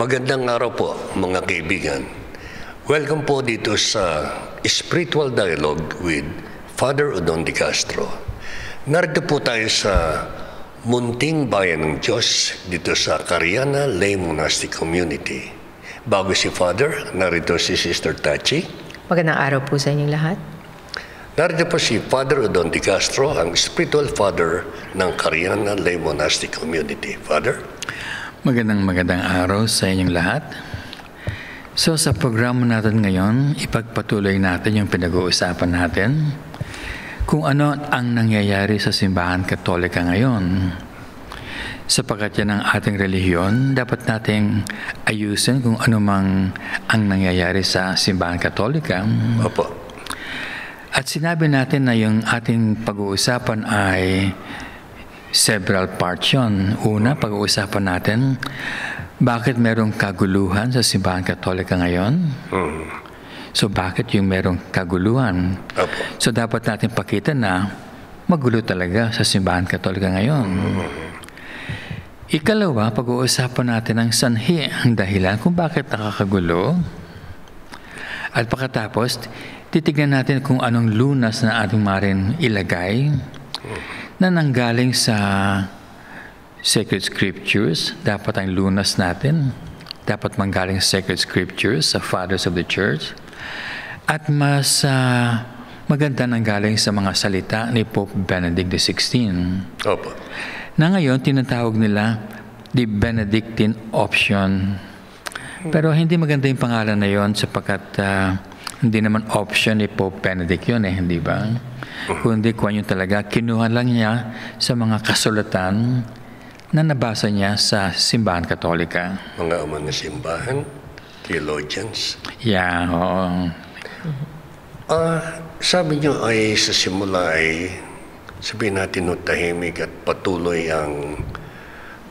Magandang araw po mga kaibigan. Welcome po dito sa Spiritual Dialogue with Father Odon de Castro. Narito po tayo sa munting bayan ng Diyos dito sa Cariana Lay Monastic Community. Bago si Father, narito si Sister Tachi. Magandang araw po sa inyong lahat. Narito po si Father Odon de Castro, ang spiritual father ng Cariana Lay Monastic Community. Father? Magandang araw sa inyong lahat. So sa programa natin ngayon, ipagpatuloy natin yung pinag-uusapan natin kung ano ang nangyayari sa simbahan Katolika ngayon. Sapagkat yan ang ating relihiyon, dapat nating ayusin kung ano mang ang nangyayari sa simbahan Katolika. Opo. At sinabi natin na yung ating pag-uusapan ay several parts yun. Una, pag-uusapan natin bakit merong kaguluhan sa simbahan Katolika ngayon. So bakit yung merong kaguluhan? So dapat natin pakita na magulo talaga sa simbahan Katolika ngayon. Ikalawa, pag-uusapan natin ang sanhi, ang dahilan kung bakit nakakagulo. At pagkatapos, titignan natin kung anong lunas na ating maaaring ilagay na nanggaling sa Sacred Scriptures. Dapat ang lunas natin dapat manggaling sa Sacred Scriptures, sa Fathers of the Church. At mas maganda nanggaling sa mga salita ni Pope Benedict XVI. Opo. Na ngayon, tinatawag nila the Benedictine option. Pero hindi maganda yung pangalan na yon sapagkat hindi naman option ni Pope Benedict yun hindi ba? Kundi kung yun talaga, kinuha lang niya sa mga kasulatan na nabasa niya sa simbahan Katolika. Mga ama na simbahan, theologians. Yeah, oo. Sabi niyo ay sa simula ay sabihin natin tahimik at patuloy ang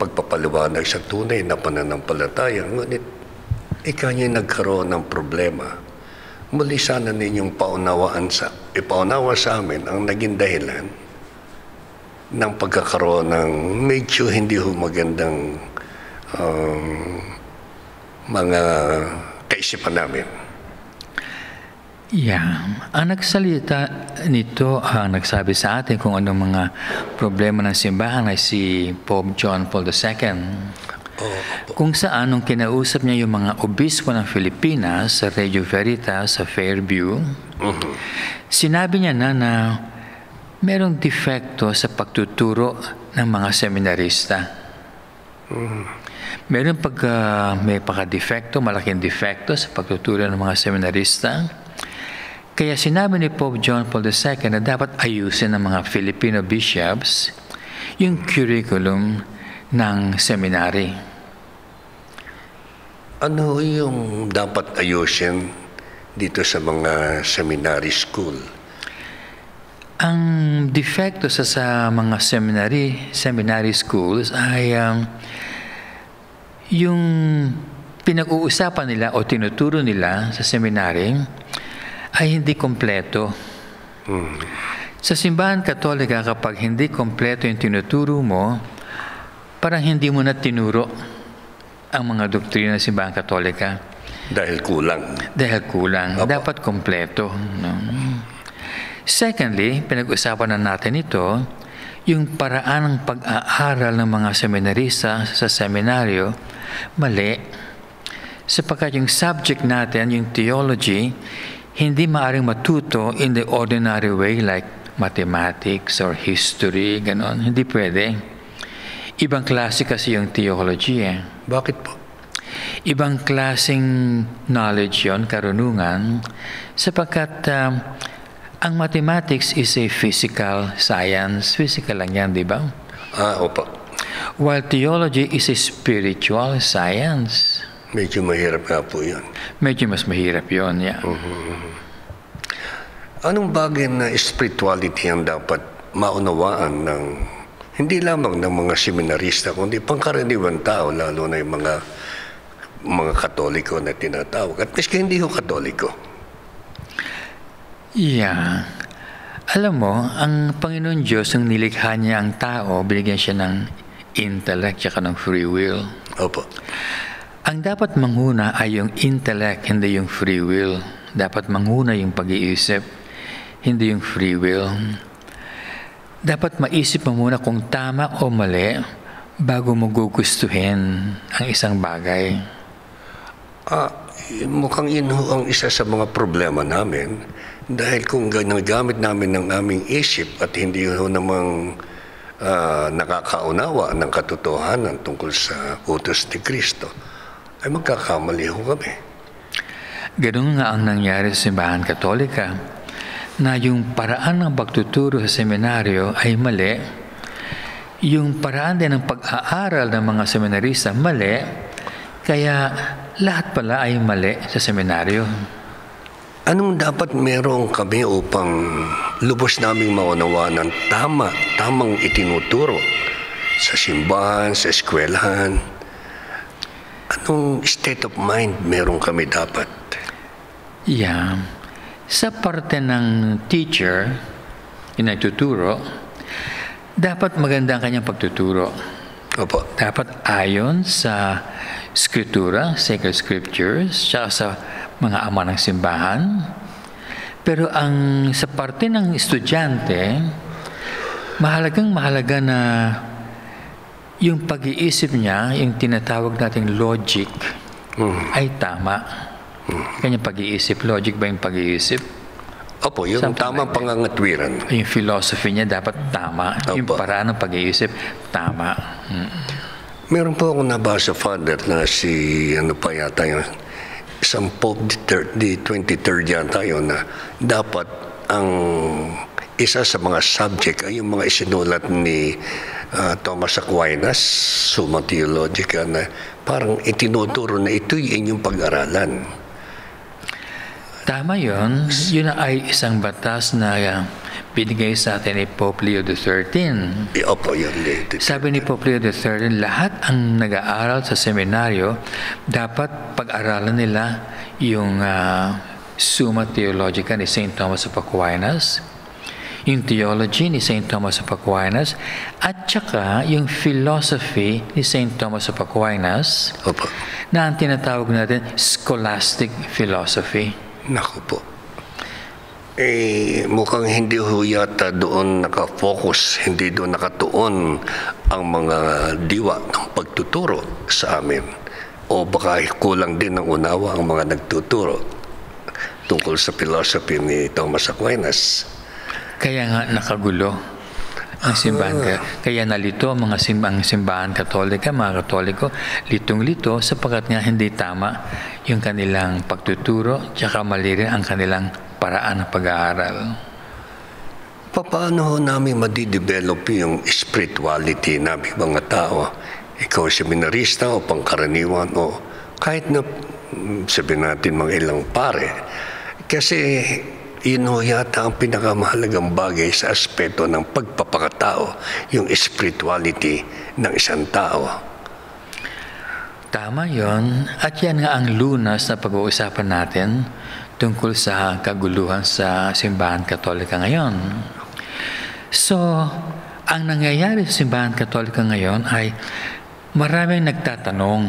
pagpapaliwanag sa tunay na pananampalataya. Ngunit ikaw niya nagkaroon ng problema. Muli sana ninyong ipaunawa sa amin ang naging dahilan ng pagkakaroon ng medyo hindi magandang mga kaisipan namin. Yeah. Ang nagsalita nito, ang nagsabi sa atin kung anong mga problema ng simbahan ay si Pope John Paul II. Kung saan, nung kinausap niya yung mga obispo ng Pilipinas sa Radio Veritas sa Fairview, sinabi niya na merong defekto sa pagtuturo ng mga seminarista. Meron may pagka-defekto, malaking defekto sa pagtuturo ng mga seminarista. Kaya sinabi ni Pope John Paul II na dapat ayusin ng mga Filipino bishops yung curriculum ng seminary. Ano yung dapat ayusin dito sa mga seminary school? Ang defekto sa mga seminary schools ay yung pinag-uusapan nila o tinuturo nila sa seminary ay hindi kompleto. Sa simbahan Katolika, kapag hindi kompleto yung tinuturo mo, parang hindi mo na tinuro ang mga doktrina ng simbahan Katolika. Dahil kulang. Opo. Dapat kompleto. No? Secondly, pinag-usapan na natin ito, yung paraan ng pag-aaral ng mga seminarista sa seminaryo, mali. Sapagkat yung subject natin, yung theology, hindi maaaring matuto in the ordinary way like mathematics or history, ganon. Hindi pwede. Ibang klase kasi yung theology Bakit po? Ibang klaseng knowledge yon, karunungan, sapagkat ang mathematics is a physical science. Physical lang yan, di ba? Opo. While theology is a spiritual science. Medyo mahirap nga po yun. Medyo mas mahirap yun, yeah. Anong bagay na spirituality ang dapat maunawaan ng hindi lamang ng mga seminarista, kundi pangkaraniwang tao, lalo na yung mga Katoliko na tinatawag. At miski hindi ho Katoliko. Yeah. Alam mo, ang Panginoon Diyos, ang nilikha niya ang tao, binigyan siya ng intellect, tsaka ng free will. Opo. Ang dapat manguna ay yung intellect, hindi yung free will. Dapat manguna yung pag-iisip, hindi yung free will. Dapat maisip mo muna kung tama o mali bago mo gugustuhin ang isang bagay. Mukhang yun ho ang isa sa mga problema namin. Dahil kung ginagamit namin ng aming isip at hindi ho namang nakakaunawa ng katotohanan tungkol sa utos ni Kristo, ay magkakamali ho kami. Ganun nga ang nangyari sa simbahan Katolika, na yung paraan ng pagtuturo sa seminaryo ay mali, yung paraan din ng pag-aaral ng mga seminarista mali, kaya lahat pala ay mali sa seminaryo. Anong dapat meron kami upang lubos naming maunawa ng tamang itinuturo sa simbahan, sa eskwelahan? Anong state of mind meron kami dapat? Yeah. Sa parte ng teacher, yung nagtuturo, dapat maganda ang kanyang pagtuturo. Opo. Dapat ayon sa Skritura, Sacred Scriptures, tsaka sa mga ama ng simbahan. Pero sa parte ng estudyante, mahalaga na yung pag-iisip niya, yung tinatawag nating logic, ay tama. Kanyang pag-iisip, logic ba yung pag-iisip? Opo, yung tamang pangangatwiran. Yung philosophy niya dapat tama. Opo. Yung paraan ng pag-iisip, tama. Meron po akong nabasa, Father, na pa yata yung isang Pope the 23rd yata yun, na dapat ang isa sa mga subject ay yung mga isinulat ni Thomas Aquinas, Summa Theologica, na parang itinuturo na ito'y inyong pag-aralan. Tama yun. Yun ay isang batas na binigay sa atin ni Pope Leo XIII. Opo, yun. Sabi ni Pope Leo XIII, lahat ang nag-aaral sa seminaryo, dapat pag-aralan nila yung Summa Theologica ni St. Thomas of Aquinas, yung theology ni St. Thomas of Aquinas, at saka yung philosophy ni St. Thomas of Aquinas, Opo. na ang tinatawag natin scholastic philosophy. Naku po. Mukhang hindi ho yata doon nakafocus, hindi doon nakatuon ang mga diwa ng pagtuturo sa amin. O baka kulang din ng unawa ang mga nagtuturo tungkol sa philosophy ni Thomas Aquinas. Kaya nga nakagulo ang simbahan. Kaya nalito ang mga simbahan Katolika, mga Katoliko, litong-lito sapagkat nga hindi tama yung kanilang pagtuturo, tsaka mali rin ang kanilang paraan ng pag-aaral. Paano ho namin madidevelop yung spirituality namin mga tao? Ikaw seminarista o pangkaraniwan o kahit na sabihin natin mga ilang pare. Kasi yun ho yata ang pinakamahalagang bagay sa aspeto ng pagpapakatao, yung spirituality ng isang tao. Tama yon. At yan nga ang lunas na pag-uusapan natin tungkol sa kaguluhan sa simbahan Katolika ngayon. So, ang nangyayari sa simbahan Katolika ngayon ay maraming nagtatanong,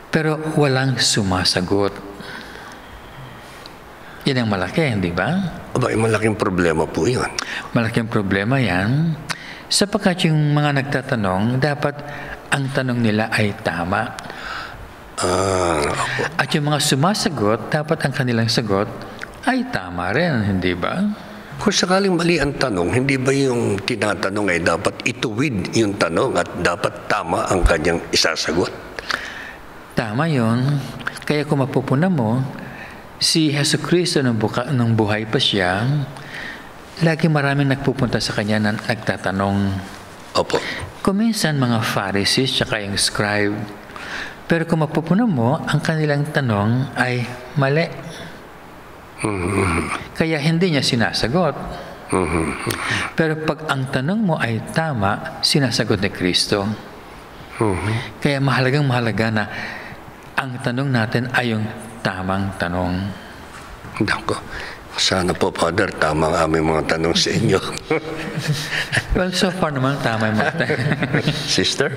pero walang sumasagot. Yan ang malaki, hindi ba? Aba, malaking problema po yun. Malaking problema yan. Sapagkat yung mga nagtatanong, dapat ang tanong nila ay tama. At yung mga sumasagot, dapat ang kanilang sagot ay tama rin, hindi ba? Kung sakaling mali ang tanong, hindi ba yung tinatanong ay dapat ituwid yung tanong at dapat tama ang kanyang isasagot? Tama yon. Kaya kung mapupuna mo, si Jesucristo nung buhay pa siya, lagi maraming nagpupunta sa kanya na nagtatanong. Opo. Kuminsan mga Pharisees tsaka yung scribe. Pero kung mapupunan mo, ang kanilang tanong ay mali. Kaya hindi niya sinasagot. Pero pag ang tanong mo ay tama, sinasagot ni Kristo. Kaya mahalaga na ang tanong natin ay yung tamang tanong. Nako. Sana po, Father, tama ang aming mga tanong sa inyo. Well, so far naman, tama yung mga Sister?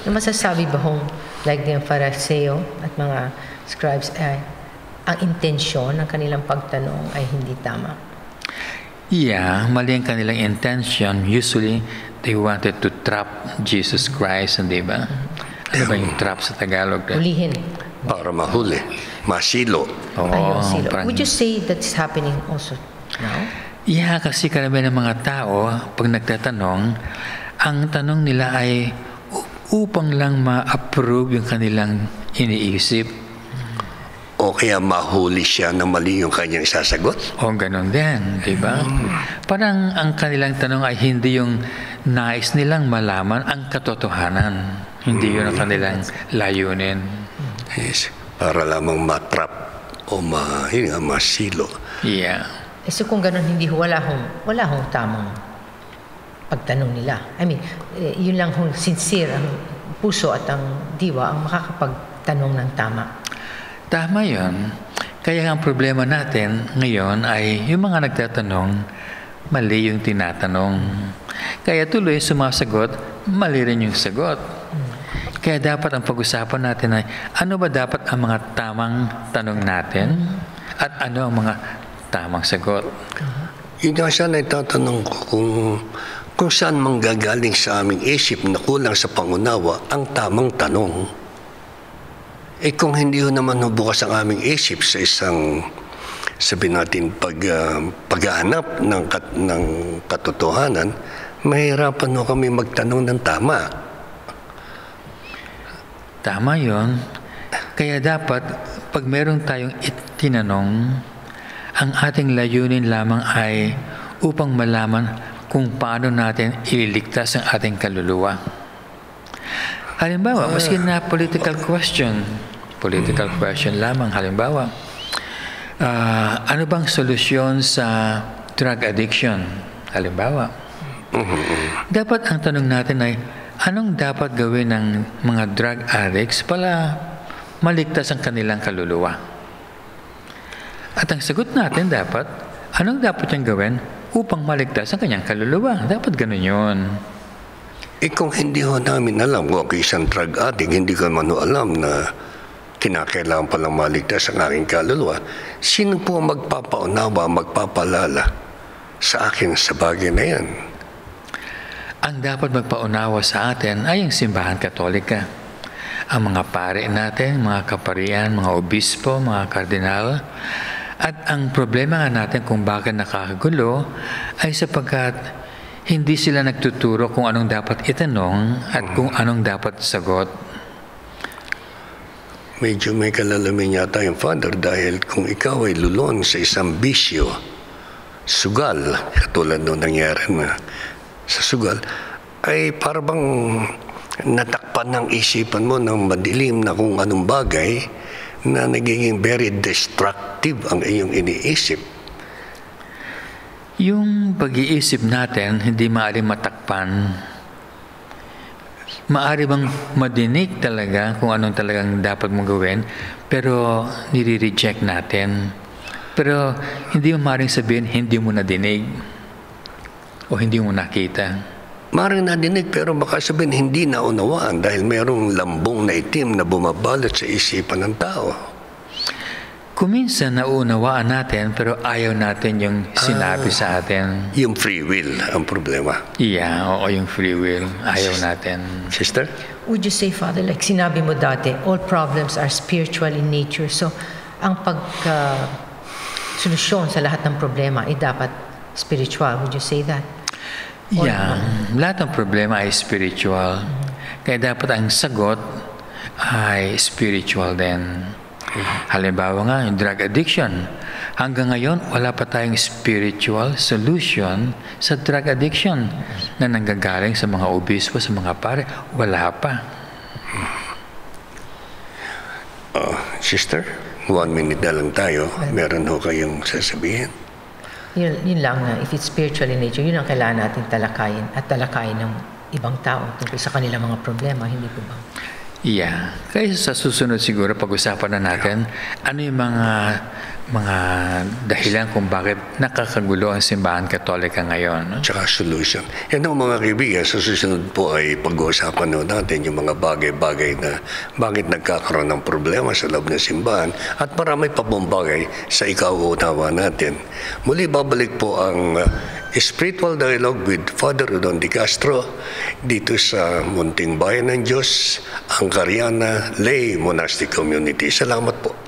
Yung masasabi ba hong, like yung Fariseo at mga scribes, ang intensyon ng kanilang pagtanong ay hindi tama? Yeah, mali ang kanilang intention. Usually, they wanted to trap Jesus Christ, hindi ba? Ano ba yung trap sa Tagalog? Ulihin. Para mahuli, masilo. Ayun, sila. parang- Would you say that's happening also now? Yeah, kasi karamihan ng mga tao, pag nagtatanong, ang tanong nila ay upang lang ma-approve yung kanilang iniisip. O kaya mahuli siya na mali yung kanyang sasagot. O ganun din, di ba? Parang ang kanilang tanong ay hindi yung nais nilang malaman ang katotohanan. Hindi yun ang kanilang layunin. Yes, para lamang matrap o masilo. Yeah. So kung ganun, wala hong tamang pagtanong nila. I mean, yun lang hong sincere, ang puso at ang diwa ang makakapagtanong ng tama. Tama yun. Kaya ang problema natin ngayon ay yung mga nagtatanong, mali yung tinatanong. Kaya tuloy sumasagot, mali rin yung sagot. Kaya dapat ang pag-usapan natin ay ano ba dapat ang mga tamang tanong natin at ano ang mga tamang sagot. Yun nga sana itatanong ko kung saan manggagaling sa aming isip na kulang sa pangunawa ang tamang tanong. Kung hindi ho naman bukas ang aming isip sa isang, sabihin natin, paghahanap ng katotohanan, mahirapan ho kami magtanong ng tama. Tama yun. Kaya dapat, pag meron tayong itinanong, ang ating layunin lamang ay upang malaman kung paano natin ililigtas ang ating kaluluwa. Halimbawa, maski na political question lamang. Halimbawa, ano bang solusyon sa drug addiction? Halimbawa, dapat ang tanong natin ay, anong dapat gawin ng mga drug addicts para maligtas ang kanilang kaluluwa? At ang sagot natin dapat, anong dapat niyang gawin upang maligtas ang kanyang kaluluwa? Dapat ganun yun. Kung hindi ho namin alam kung ako isang drug addict, hindi ko man ho alam na kinakailangan palang maligtas ang aking kaluluwa, sino po ang magpapaunawa, magpapalala sa akin sa bagay na yan? Ang dapat magpaunawa sa atin ay ang simbahan katolika. Ang mga pare natin, mga kaparian, mga obispo, mga kardinal. At ang problema nga natin kung bakit nakakagulo ay sapagkat hindi sila nagtuturo kung anong dapat itanong at kung anong dapat sagot. Medyo may kalalamin yata yung Father dahil kung ikaw ay lulon sa isang bisyo, sugal, katulad nung nangyari na sa sugal, ay parang natakpan ng isipan mo ng madilim na kung anong bagay na nagiging very destructive ang iyong iniisip. Yung pag-iisip natin, hindi maaaring matakpan. Maaari bang madinig talaga kung anong talagang dapat mong gawin, pero nire-reject natin. Pero hindi mo maaaring sabihin, hindi mo nadinig o hindi mo nakita. Maaaring nadinig pero baka sabihin hindi naunawaan dahil mayroong lambong na itim na bumabalot sa isipan ng tao. Kuminsan nauunawaan natin pero ayaw natin yung sinabi sa atin. Yung free will ang problema. Yeah, oo, yung free will. Ayaw natin. Sister? Would you say, Father, like sinabi mo dati, all problems are spiritual in nature. So, ang solusyon sa lahat ng problema ay dapat spiritual. Would you say that? Yeah, lahat ng problema ay spiritual. Kaya dapat ang sagot ay spiritual din. Halimbawa nga, yung drug addiction. Hanggang ngayon, wala pa tayong spiritual solution sa drug addiction na nanggagaling sa mga obispo, sa mga pare. Wala pa. Sister, 1 minute na lang tayo. Meron ho kayong sasabihin? Yun lang na, if it's spiritual in nature, yun ang kailangan natin talakayin at talakayin ng ibang tao tungkol sa kanilang mga problema, hindi po ba? Yeah. Kaya sa susunod siguro, pag-usapan na natin ano yung mga mga dahilan kung bakit nakakagulo ang simbahan Katolika ngayon. No? Tsaka solution. Yan ang mga kaibigan, sa susunod po ay pag-uusapan natin yung mga bagay-bagay na bakit nagkakaroon ng problema sa loob ng simbahan at marami pa pong bagay sa ikauunawa natin. Muli babalik po ang Spiritual Dialogue with Father Rodon De Castro dito sa Munting Bayan ng Diyos, Angkariana Lay Monastic Community. Salamat po.